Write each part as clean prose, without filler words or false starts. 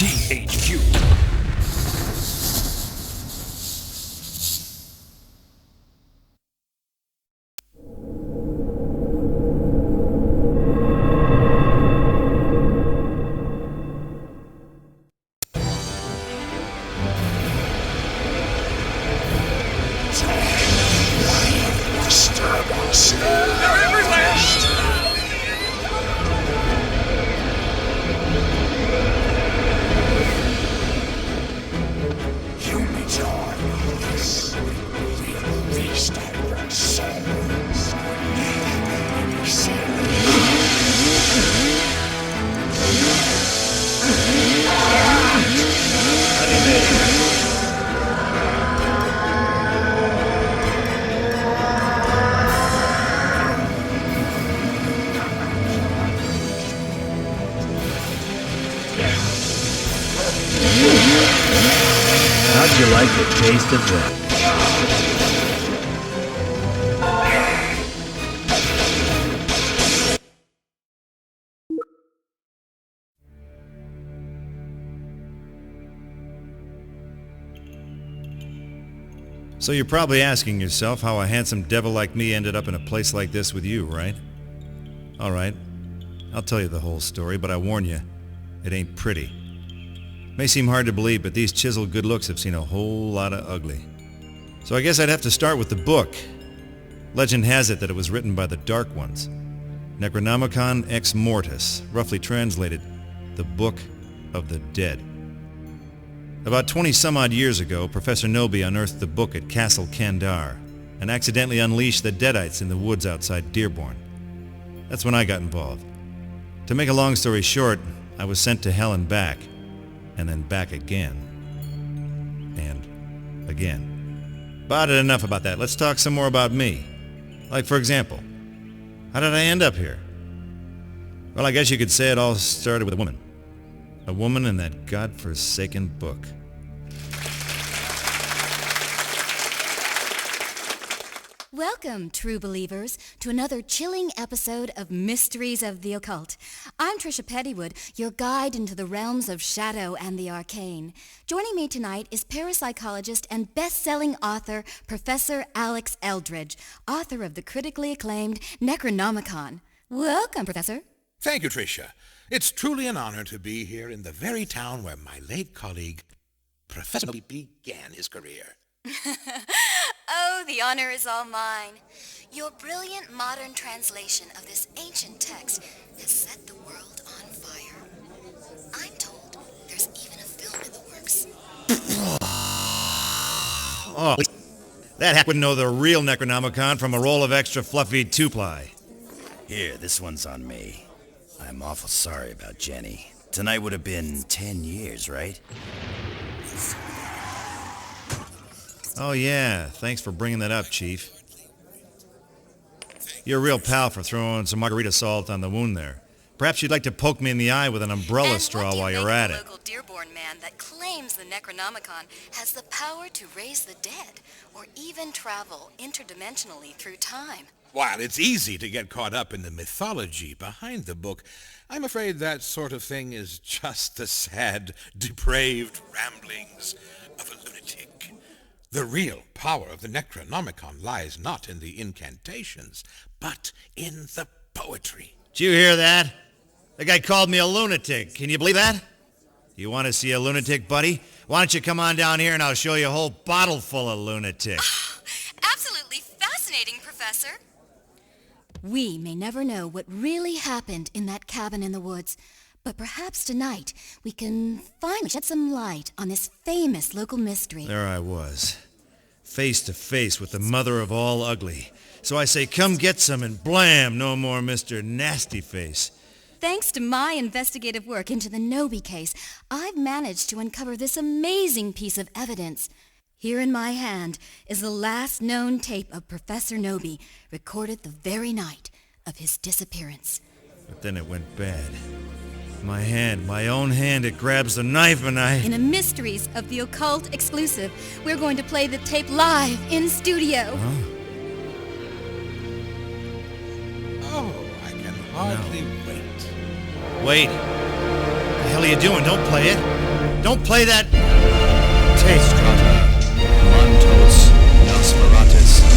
THQ. How'd you like the taste of that? So you're probably asking yourself how a handsome devil like me ended up in a place like this with you, right? Alright, I'll tell you the whole story, but I warn you, it ain't pretty. May seem hard to believe, but these chiseled good looks have seen a whole lot of ugly. So I guess I'd have to start with the book. Legend has it that it was written by the Dark Ones. Necronomicon Ex Mortis, roughly translated, the Book of the Dead. About 20 some odd years ago, Professor Nobi unearthed the book at Castle Kandar and accidentally unleashed the Deadites in the woods outside Dearborn. That's when I got involved. To make a long story short, I was sent to hell and back, and then back again. And again. But enough about that. Let's talk some more about me. Like, for example, how did I end up here? Well, I guess you could say it all started with a woman. A woman in that godforsaken book. Welcome, true believers, to another chilling episode of Mysteries of the Occult. I'm Trisha Pettywood, your guide into the realms of shadow and the arcane. Joining me tonight is parapsychologist and best-selling author, Professor Alex Eldridge, author of the critically acclaimed Necronomicon. Welcome, Professor. Thank you, Tricia. It's truly an honor to be here in the very town where my late colleague, Professor Nobi, began his career. Oh, the honor is all mine. Your brilliant modern translation of this ancient text has set the world on fire. I'm told there's even a film in the works. Oh, that hack wouldn't know the real Necronomicon from a roll of extra fluffy two-ply. Here, this one's on me. I'm awful sorry about Jenny. Tonight would have been 10 years, right? Oh yeah, thanks for bringing that up, Chief. You're a real pal for throwing some margarita salt on the wound there. Perhaps you'd like to poke me in the eye with an umbrella straw while you're at it. And what do you make of the local Dearborn man that claims the Necronomicon has the power to raise the dead, or even travel interdimensionally through time? While it's easy to get caught up in the mythology behind the book, I'm afraid that sort of thing is just the sad, depraved ramblings of a lunatic. The real power of the Necronomicon lies not in the incantations, but in the poetry. Did you hear that? The guy called me a lunatic. Can you believe that? You want to see a lunatic, buddy? Why don't you come on down here and I'll show you a whole bottle full of lunatics. Absolutely fascinating, Professor. We may never know what really happened in that cabin in the woods, but perhaps tonight we can finally shed some light on this famous local mystery. There I was, face to face with the mother of all ugly. So I say, come get some, and blam, no more Mr. Nasty Face. Thanks to my investigative work into the Nobi case, I've managed to uncover this amazing piece of evidence. Here in my hand is the last known tape of Professor Nobi, recorded the very night of his disappearance. But then it went bad. My hand, my own hand, it grabs the knife and I... In a Mysteries of the Occult exclusive, we're going to play the tape live in studio. Huh? Oh, I can hardly wait. Wait. What the hell are you doing? Don't play it. Don't play that. Taste Montos Nosferatus.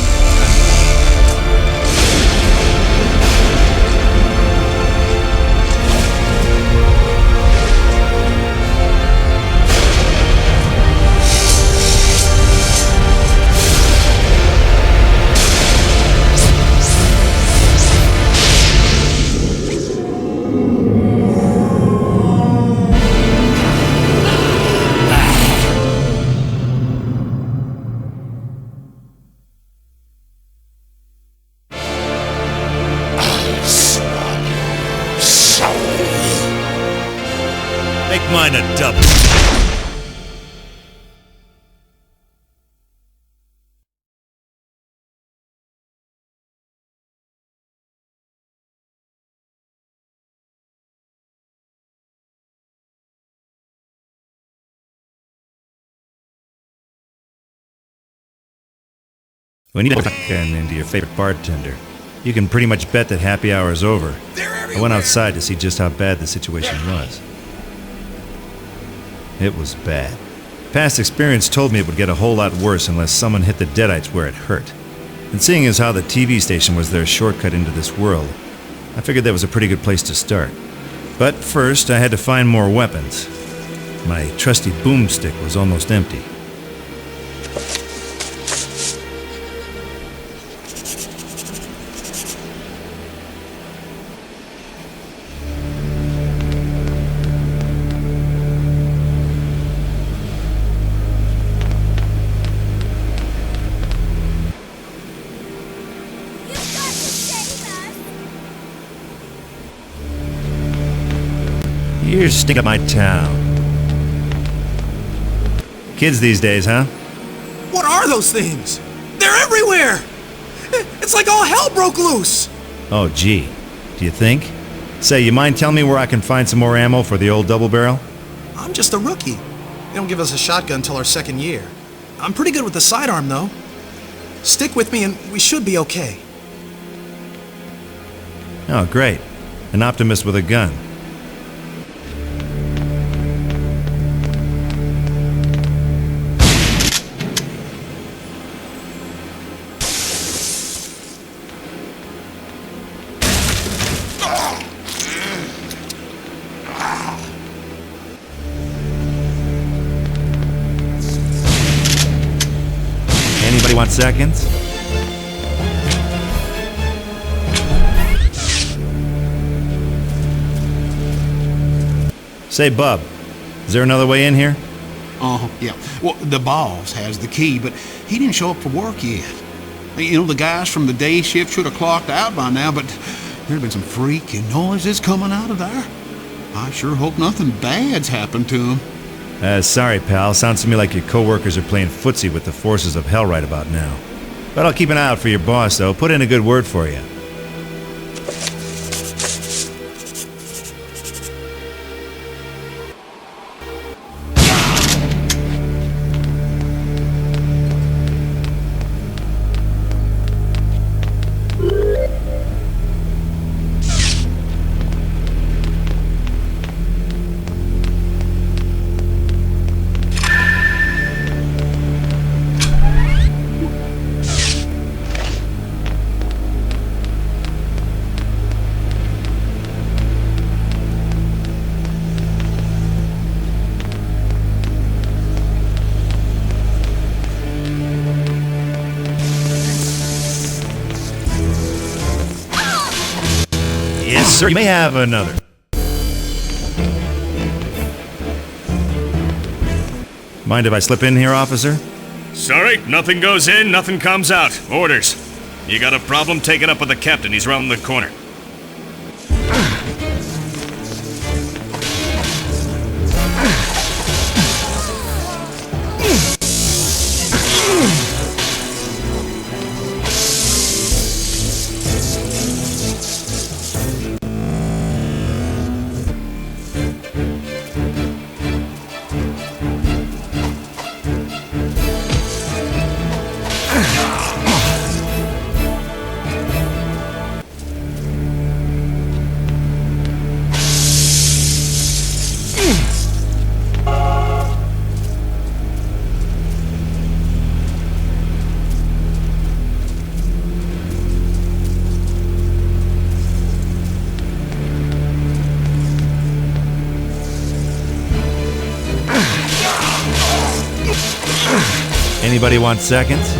Make mine a double. We need to tuck into your favorite bartender. You can pretty much bet that happy hour is over. I went outside to see just how bad the situation was. It was bad. Past experience told me it would get a whole lot worse unless someone hit the deadites where it hurt. And seeing as how the TV station was their shortcut into this world, I figured that was a pretty good place to start. But first, I had to find more weapons. My trusty boomstick was almost empty. You stink up my town. Kids these days, huh? What are those things? They're everywhere! It's like all hell broke loose! Oh, gee. Do you think? Say, you mind telling me where I can find some more ammo for the old double barrel? I'm just a rookie. They don't give us a shotgun until our second year. I'm pretty good with the sidearm, though. Stick with me and we should be okay. Oh, great. An optimist with a gun. Anybody want seconds? Say, Bub, is there another way in here? Yeah. Well, the boss has the key, but he didn't show up for work yet. You know, the guys from the day shift should have clocked out by now, but there's been some freaky noises coming out of there. I sure hope nothing bad's happened to him. Sorry, pal. Sounds to me like your coworkers are playing footsie with the forces of hell right about now. But I'll keep an eye out for your boss, though. Put in a good word for you. Yes, sir. You may have another. Mind if I slip in here, officer? Sorry, nothing goes in, nothing comes out. Orders. You got a problem? Take it up with the captain. He's round the corner. Anybody want seconds?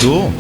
Cool.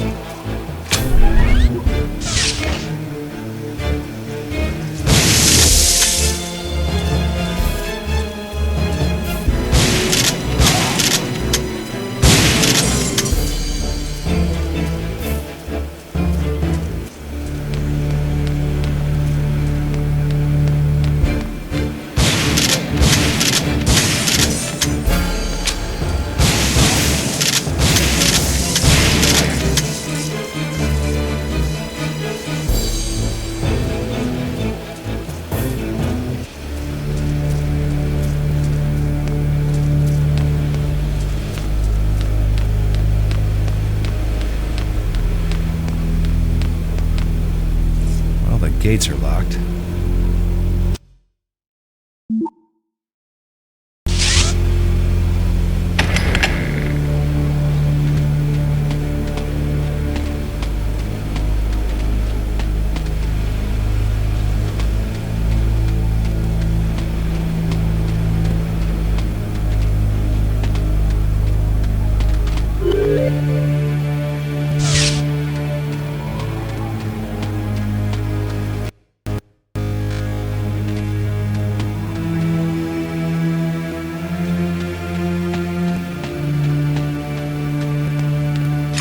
Gates are locked.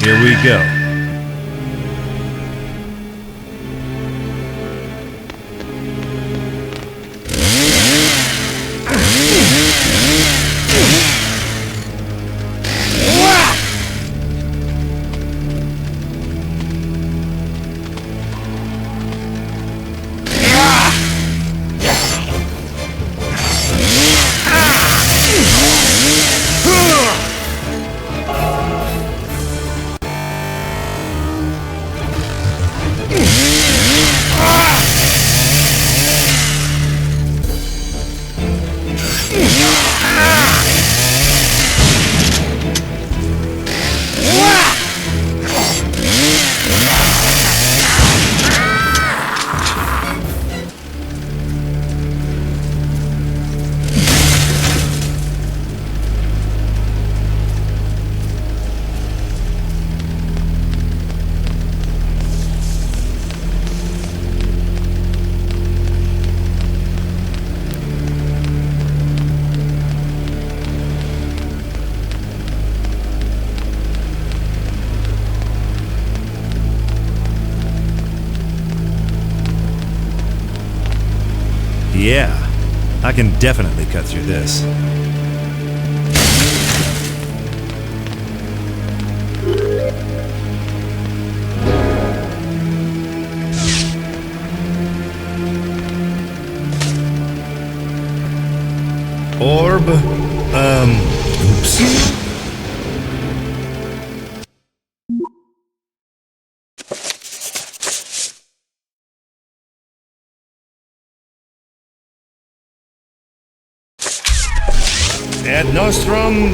Here we go. Yeah, I can definitely cut through this. Orb, oops. Ad Nostrum,